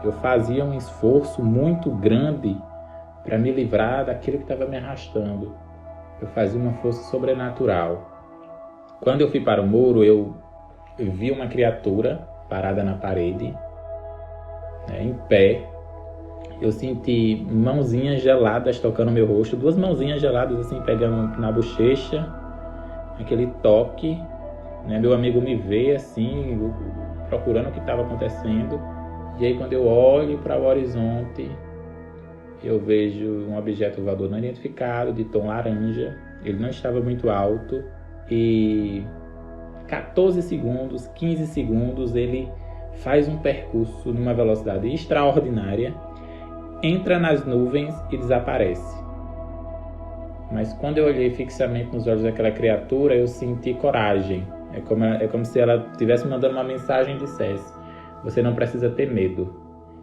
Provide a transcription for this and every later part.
eu fazia um esforço muito grande para me livrar daquilo que estava me arrastando. Eu fazia uma força sobrenatural. Quando eu fui para o muro, eu vi uma criatura parada na parede, né, em pé. Eu senti mãozinhas geladas tocando meu rosto, duas mãozinhas geladas assim, pegando na bochecha, aquele toque, né? Meu amigo me vê assim, procurando o que estava acontecendo. E aí quando eu olho para o horizonte, eu vejo um objeto voador não identificado, de tom laranja. Ele não estava muito alto e 14 segundos, 15 segundos, ele faz um percurso numa velocidade extraordinária, entra nas nuvens e desaparece. Mas quando eu olhei fixamente nos olhos daquela criatura, eu senti coragem. É como se ela estivesse mandando uma mensagem e dissesse: você não precisa ter medo.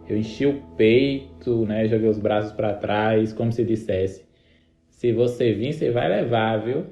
Eu enchi o peito, né, joguei os braços para trás, como se dissesse: se você vir, você vai levar, viu?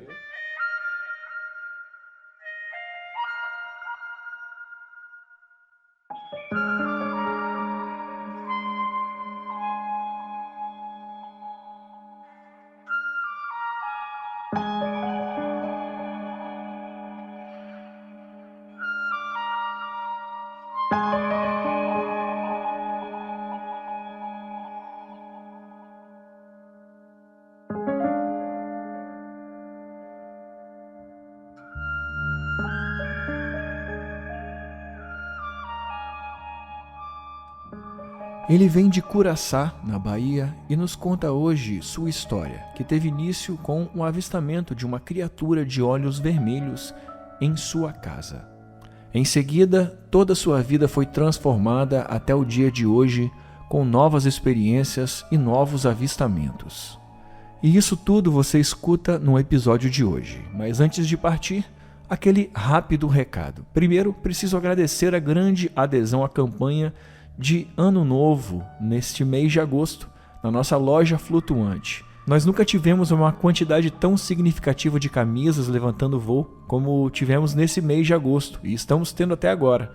Ele vem de Curaçá, na Bahia, e nos conta hoje sua história, que teve início com o avistamento de uma criatura de olhos vermelhos em sua casa. Em seguida, toda sua vida foi transformada até o dia de hoje, com novas experiências e novos avistamentos. E isso tudo você escuta no episódio de hoje. Mas antes de partir, aquele rápido recado. Primeiro, preciso agradecer a grande adesão à campanha de Ano Novo, neste mês de agosto, na nossa loja flutuante. Nós nunca tivemos uma quantidade tão significativa de camisas levantando voo como tivemos nesse mês de agosto, e estamos tendo até agora.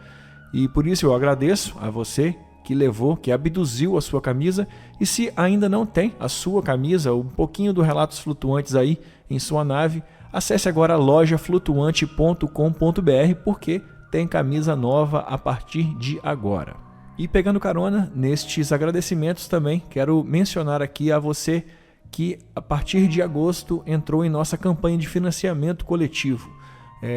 E por isso eu agradeço a você que levou, que abduziu a sua camisa, e se ainda não tem a sua camisa, um pouquinho do Relatos Flutuantes aí em sua nave, acesse agora lojaflutuante.com.br, porque tem camisa nova a partir de agora. E pegando carona nestes agradecimentos também, quero mencionar aqui a você que a partir de agosto entrou em nossa campanha de financiamento coletivo.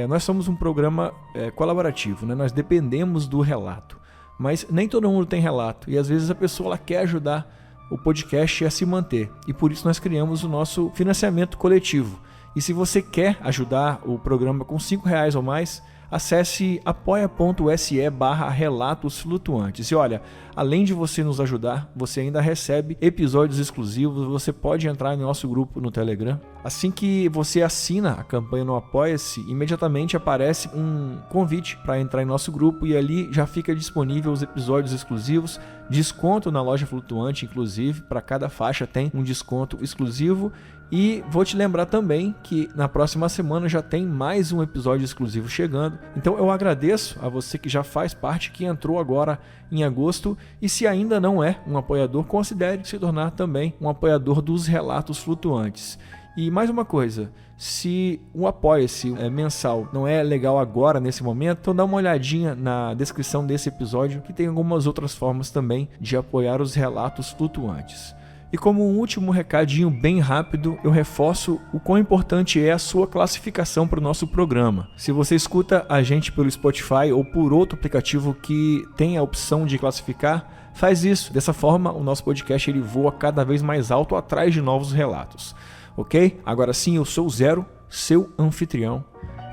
Nós somos um programa colaborativo, né? Nós dependemos do relato, mas nem todo mundo tem relato e às vezes a pessoa ela quer ajudar o podcast a se manter, e por isso nós criamos o nosso financiamento coletivo. E se você quer ajudar o programa com R$5 ou mais, acesse apoia.se/relatos flutuantes. E olha, além de você nos ajudar, você ainda recebe episódios exclusivos, você pode entrar no nosso grupo no Telegram. Assim que você assina a campanha no Apoia-se, imediatamente aparece um convite para entrar em nosso grupo e ali já fica disponível os episódios exclusivos, desconto na loja flutuante, inclusive, para cada faixa tem um desconto exclusivo. E vou te lembrar também que na próxima semana já tem mais um episódio exclusivo chegando. Então eu agradeço a você que já faz parte, que entrou agora em agosto. E se ainda não é um apoiador, considere se tornar também um apoiador dos Relatos Flutuantes. E mais uma coisa, se o Apoia-se mensal não é legal agora, nesse momento, então dá uma olhadinha na descrição desse episódio, que tem algumas outras formas também de apoiar os Relatos Flutuantes. E como um último recadinho bem rápido, eu reforço o quão importante é a sua classificação para o nosso programa. Se você escuta a gente pelo Spotify ou por outro aplicativo que tem a opção de classificar, faz isso. Dessa forma, o nosso podcast ele voa cada vez mais alto atrás de novos relatos. Ok? Agora sim, eu sou o Zero, seu anfitrião.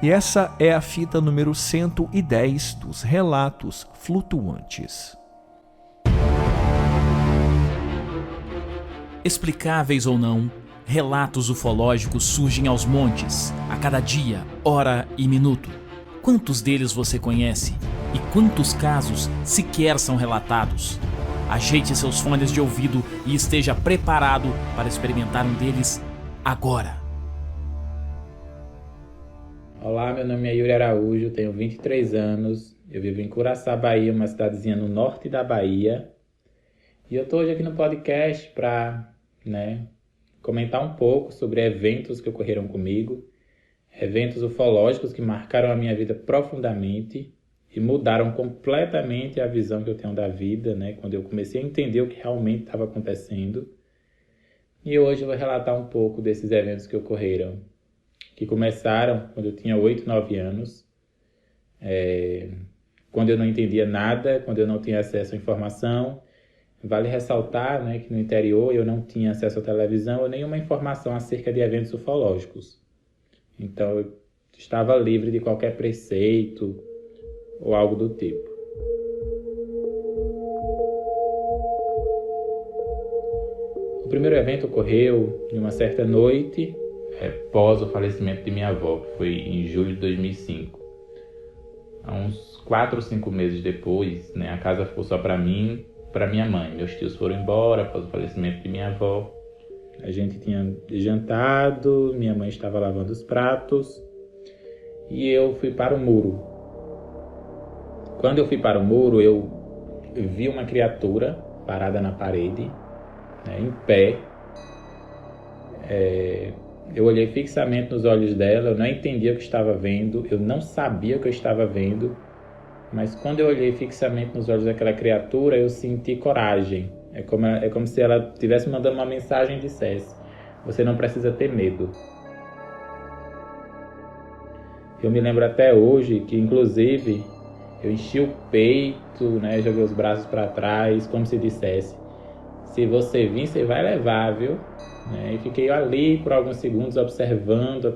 E essa é a fita número 110 dos Relatos Flutuantes. Explicáveis ou não, relatos ufológicos surgem aos montes, a cada dia, hora e minuto. Quantos deles você conhece? E quantos casos sequer são relatados? Ajeite seus fones de ouvido e esteja preparado para experimentar um deles agora. Olá, meu nome é Yuri Araújo, tenho 23 anos, eu vivo em Curaçá, Bahia, uma cidadezinha no norte da Bahia. E eu estou hoje aqui no podcast para, comentar um pouco sobre eventos que ocorreram comigo, eventos ufológicos que marcaram a minha vida profundamente e mudaram completamente a visão que eu tenho da vida, quando eu comecei a entender o que realmente estava acontecendo. E hoje eu vou relatar um pouco desses eventos que ocorreram, que começaram quando eu tinha 8, 9 anos, quando eu não entendia nada, quando eu não tinha acesso à informação. Vale ressaltar, que no interior eu não tinha acesso à televisão ou nenhuma informação acerca de eventos ufológicos. Então eu estava livre de qualquer preceito ou algo do tipo. O primeiro evento ocorreu em uma certa noite, após o falecimento de minha avó, que foi em julho de 2005. Há uns 4 ou 5 meses depois, a casa ficou só para mim, para minha mãe. Meus tios foram embora após o falecimento de minha avó. A gente tinha jantado, minha mãe estava lavando os pratos e eu fui para o muro. Quando eu fui para o muro, eu vi uma criatura parada na parede, em pé. Eu olhei fixamente nos olhos dela, eu não entendia o que estava vendo, eu não sabia o que eu estava vendo, mas quando eu olhei fixamente nos olhos daquela criatura, eu senti coragem. É como se ela estivesse mandando uma mensagem e dissesse: você não precisa ter medo. Eu me lembro até hoje que, inclusive, eu enchi o peito, joguei os braços para trás, como se dissesse: se você vir, você vai levar, viu? E fiquei ali por alguns segundos observando,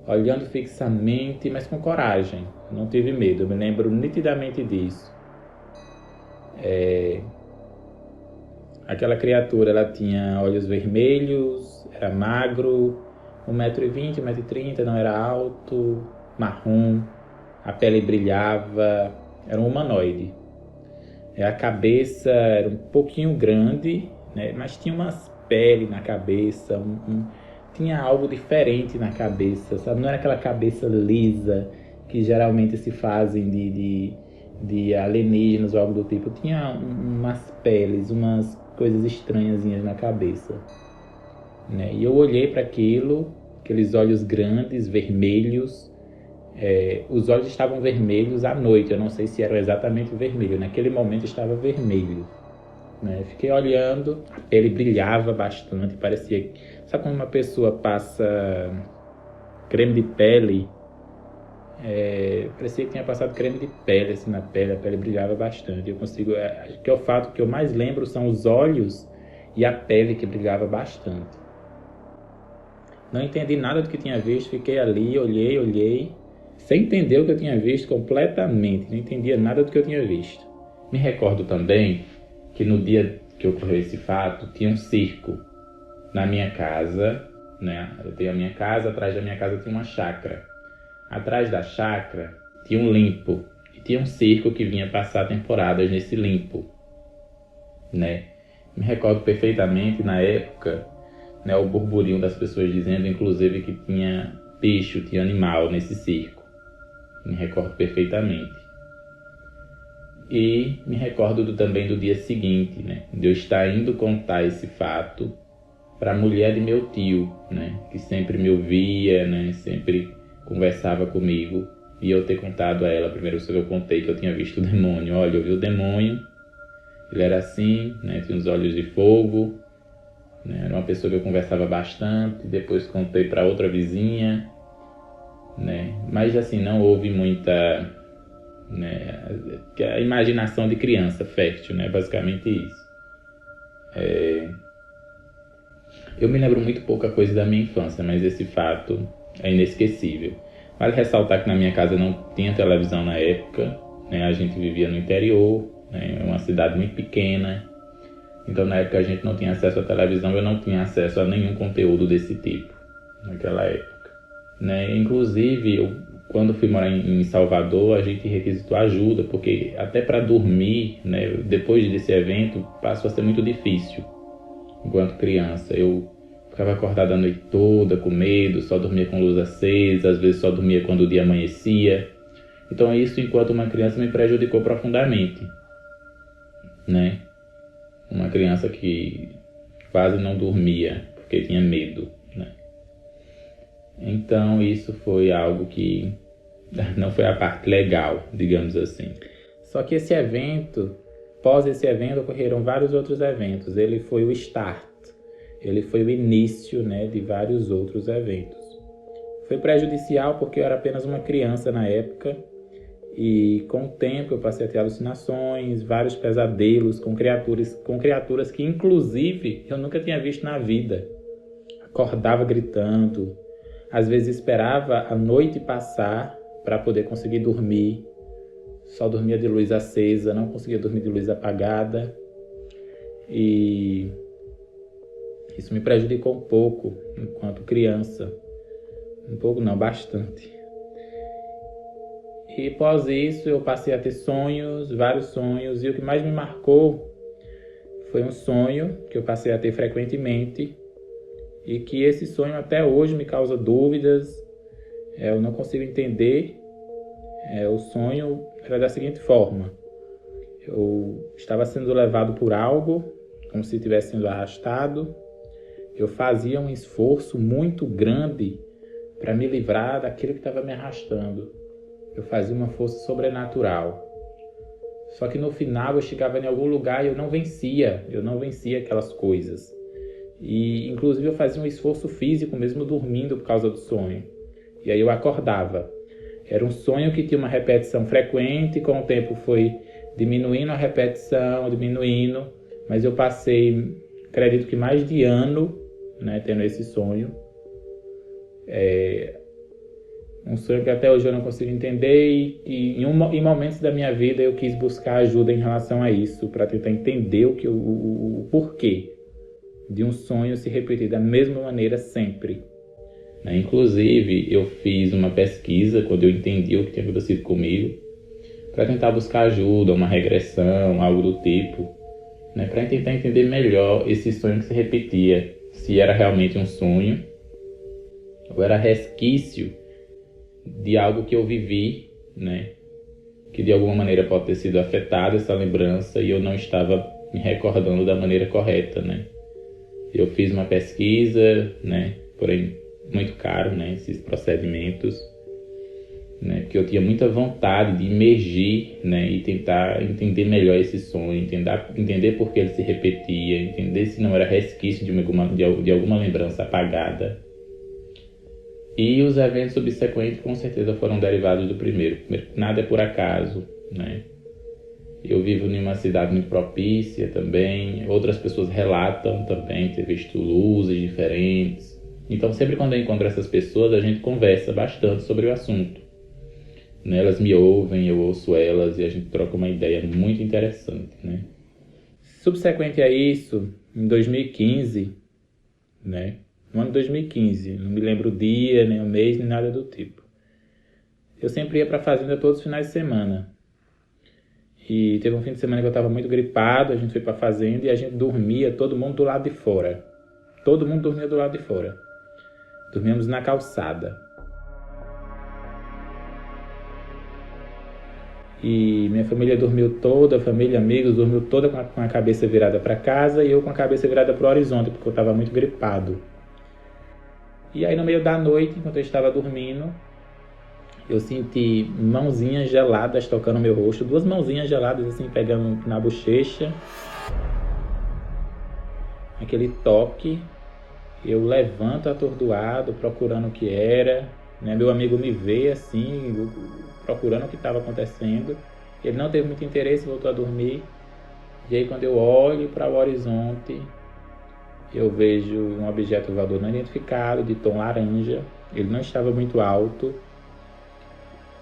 olhando fixamente, mas com coragem. Não tive medo, eu me lembro nitidamente disso. Aquela criatura, ela tinha olhos vermelhos, era magro, 1,20 m, 1,30 m, não era alto, marrom, a pele brilhava, era um humanoide. A cabeça era um pouquinho grande, mas tinha umas peles na cabeça, tinha algo diferente na cabeça, sabe? Não era aquela cabeça lisa que geralmente se fazem de alienígenas ou algo do tipo. Tinha umas peles, umas coisas estranhazinhas na cabeça. E eu olhei para aqueles olhos grandes, vermelhos. Os olhos estavam vermelhos à noite, eu não sei se eram exatamente vermelhos, naquele momento estava vermelho. Fiquei olhando, a pele brilhava bastante, parecia... Sabe quando uma pessoa passa creme de pele? Parecia que tinha passado creme de pele assim na pele, a pele brilhava bastante. Acho que o fato que eu mais lembro são os olhos e a pele que brilhava bastante. Não entendi nada do que tinha visto, fiquei ali, olhei, sem entender o que eu tinha visto completamente, não entendia nada do que eu tinha visto. Me recordo também que no dia que ocorreu esse fato, tinha um circo na minha casa, Eu tenho a minha casa, atrás da minha casa tinha uma chácara. Atrás da chácara tinha um limpo, e tinha um circo que vinha passar temporadas nesse limpo, Me recordo perfeitamente, na época, o burburinho das pessoas dizendo, inclusive, que tinha bicho, tinha animal nesse circo. Me recordo perfeitamente. E me recordo também do dia seguinte, de eu estar indo contar esse fato para a mulher de meu tio, que sempre me ouvia, sempre conversava comigo, e eu ter contado a ela, a primeira vez que eu contei que eu tinha visto o demônio. Olha, eu vi o demônio, ele era assim, tinha uns olhos de fogo, era uma pessoa que eu conversava bastante. Depois contei para outra vizinha, mas assim, não houve muita... a imaginação de criança fértil, basicamente isso. Eu me lembro muito pouca coisa da minha infância, mas esse fato é inesquecível. Vale ressaltar que na minha casa não tinha televisão na época, a gente vivia no interior, uma cidade muito pequena, então na época a gente não tinha acesso à televisão, eu não tinha acesso a nenhum conteúdo desse tipo naquela época. Inclusive, quando fui morar em Salvador, a gente requisitou ajuda, porque até para dormir, depois desse evento, passou a ser muito difícil. Enquanto criança, eu ficava acordado a noite toda com medo, só dormia com luz acesa, às vezes só dormia quando o dia amanhecia. Então isso, enquanto uma criança, me prejudicou profundamente, uma criança que quase não dormia porque tinha medo, né? Então isso foi algo que não foi a parte legal, digamos assim. Só que esse evento, após esse evento, ocorreram vários outros eventos. Ele foi o start, ele foi o início, né, de vários outros eventos. Foi prejudicial porque eu era apenas uma criança na época e com o tempo eu passei a ter alucinações, vários pesadelos com criaturas que inclusive eu nunca tinha visto na vida. Acordava gritando, às vezes esperava a noite passar para poder conseguir dormir. Só dormia de luz acesa, não conseguia dormir de luz apagada. E isso me prejudicou um pouco enquanto criança. Um pouco não, bastante. E após isso eu passei a ter sonhos, vários sonhos. E o que mais me marcou foi um sonho que eu passei a ter frequentemente. E que esse sonho até hoje me causa dúvidas. Eu não consigo entender. O sonho era da seguinte forma: eu estava sendo levado por algo, como se estivesse sendo arrastado. Eu fazia um esforço muito grande para me livrar daquilo que estava me arrastando. Eu fazia uma força sobrenatural. Só que no final eu chegava em algum lugar e eu não vencia aquelas coisas. E inclusive eu fazia um esforço físico mesmo dormindo por causa do sonho. E aí eu acordava. Era um sonho que tinha uma repetição frequente, com o tempo foi diminuindo a repetição, mas eu passei, acredito que mais de ano, né, tendo esse sonho. Um sonho que até hoje eu não consigo entender e em momentos da minha vida eu quis buscar ajuda em relação a isso, para tentar entender o porquê de um sonho se repetir da mesma maneira sempre. Inclusive, eu fiz uma pesquisa quando eu entendi o que tinha acontecido comigo, para tentar buscar ajuda, uma regressão, algo do tipo, né, para tentar entender melhor esse sonho que se repetia, se era realmente um sonho ou era resquício de algo que eu vivi, né, que de alguma maneira pode ter sido afetada essa lembrança e eu não estava me recordando da maneira correta, né. Eu fiz uma pesquisa, né, porém muito caro, né, esses procedimentos, né, porque eu tinha muita vontade de imergir, né, e tentar entender melhor esse sonho, entender por que ele se repetia, entender se não era resquício de alguma lembrança apagada. E os eventos subsequentes com certeza foram derivados do primeiro. Nada é por acaso, né? Eu vivo em uma cidade muito propícia também. Outras pessoas relatam também ter visto luzes diferentes. Então, sempre quando eu encontro essas pessoas, a gente conversa bastante sobre o assunto. Né? Elas me ouvem, eu ouço elas e a gente troca uma ideia muito interessante, né? Subsequente a isso, em 2015, né? No ano de 2015, não me lembro o dia, nem o mês, nem nada do tipo. Eu sempre ia para a fazenda todos os finais de semana. E teve um fim de semana que eu estava muito gripado, a gente foi para a fazenda e a gente dormia, todo mundo do lado de fora. Todo mundo dormia do lado de fora. Dormíamos na calçada. E minha família dormiu toda, família, amigos, dormiu toda com a cabeça virada para casa e eu com a cabeça virada para o horizonte, porque eu estava muito gripado. E aí no meio da noite, enquanto eu estava dormindo, eu senti mãozinhas geladas tocando no meu rosto, duas mãozinhas geladas assim pegando na bochecha. Aquele toque, eu levanto atordoado, procurando o que era, né? Meu amigo me vê assim, procurando o que estava acontecendo. Ele não teve muito interesse, voltou a dormir. E aí quando eu olho para o horizonte, eu vejo um objeto voador não identificado, de tom laranja. Ele não estava muito alto,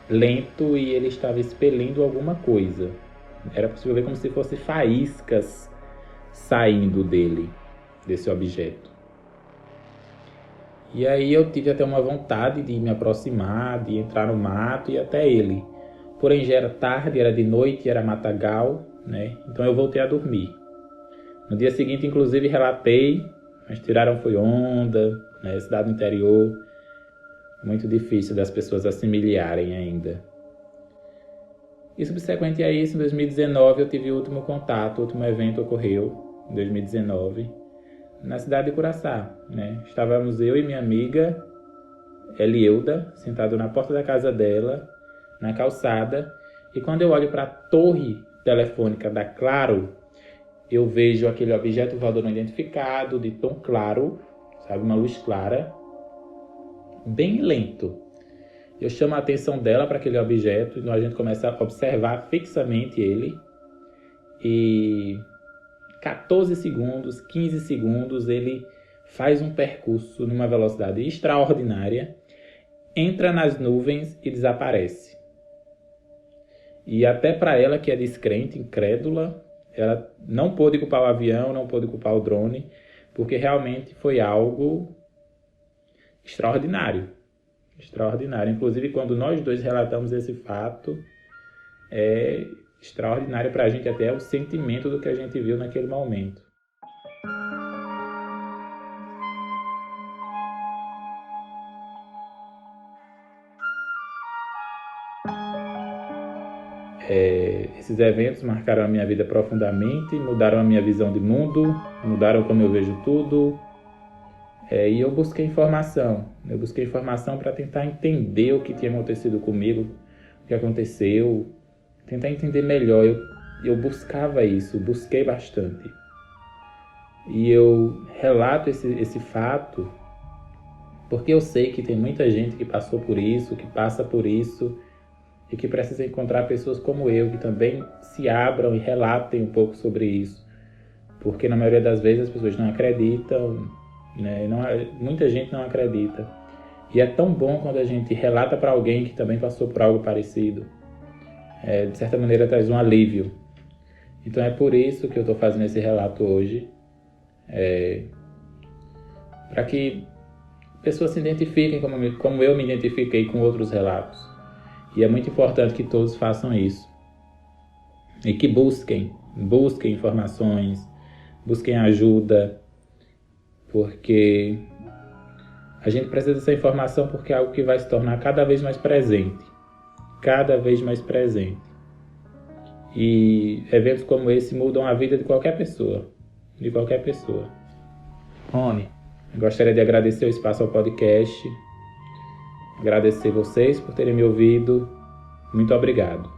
lento, e ele estava expelindo alguma coisa. Era possível ver como se fossem faíscas saindo desse objeto. E aí eu tive até uma vontade de me aproximar, de entrar no mato e ir até ele. Porém já era tarde, era de noite, era matagal, né? Então eu voltei a dormir. No dia seguinte, inclusive, relatei, mas tiraram foi onda, né? Cidade do interior, muito difícil das pessoas assimilarem ainda. E subsequente a isso, em 2019, eu tive o último contato, o último evento ocorreu, em 2019, na cidade de Curaçá, né? Estávamos eu e minha amiga Elieuda, sentado na porta da casa dela, na calçada, e quando eu olho para a torre telefônica da Claro, eu vejo aquele objeto voador não identificado, de tom claro, sabe, uma luz clara, bem lento. Eu chamo a atenção dela para aquele objeto, então a gente começa a observar fixamente ele, e 14 segundos, 15 segundos, ele faz um percurso numa velocidade extraordinária, entra nas nuvens e desaparece. E até para ela, que é descrente, incrédula, ela não pôde culpar o avião, não pôde culpar o drone, porque realmente foi algo extraordinário. Extraordinário. Inclusive, quando nós dois relatamos esse fato, é extraordinário para a gente até o sentimento do que a gente viu naquele momento. Esses eventos marcaram a minha vida profundamente, mudaram a minha visão de mundo, mudaram como eu vejo tudo. E eu busquei informação. Eu busquei informação para tentar entender o que tinha acontecido comigo, o que aconteceu, tentar entender melhor. Eu buscava isso, busquei bastante. E eu relato esse fato porque eu sei que tem muita gente que passou por isso, que passa por isso, e que precisa encontrar pessoas como eu, que também se abram e relatem um pouco sobre isso. Porque na maioria das vezes as pessoas não acreditam, né? Muita gente não acredita. E é tão bom quando a gente relata para alguém que também passou por algo parecido. De certa maneira traz um alívio. Então é por isso que eu estou fazendo esse relato hoje. Para que pessoas se identifiquem como eu me identifiquei com outros relatos. E é muito importante que todos façam isso. E que busquem informações, busquem ajuda, porque a gente precisa dessa informação porque é algo que vai se tornar cada vez mais presente. Cada vez mais presente. E eventos como esse mudam a vida de qualquer pessoa. De qualquer pessoa. Rony, gostaria de agradecer o espaço ao podcast. Agradecer vocês por terem me ouvido. Muito obrigado.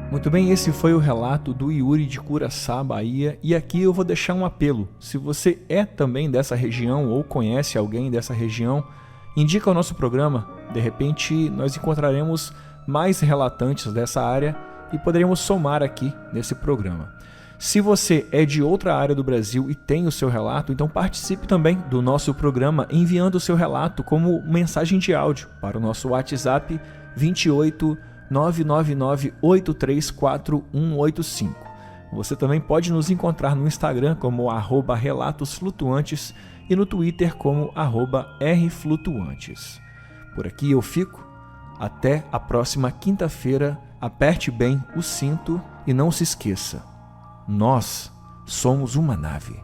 Muito bem, esse foi o relato do Yuri de Curaçá, Bahia, e aqui eu vou deixar um apelo. Se você é também dessa região ou conhece alguém dessa região, indica o nosso programa. De repente nós encontraremos mais relatantes dessa área e poderemos somar aqui nesse programa. Se você é de outra área do Brasil e tem o seu relato, então participe também do nosso programa enviando o seu relato como mensagem de áudio para o nosso WhatsApp 28 999 834185. Você também pode nos encontrar no Instagram como @relatosflutuantes e no Twitter como @rflutuantes. Por aqui eu fico. Até a próxima quinta-feira. Aperte bem o cinto e não se esqueça: nós somos uma nave.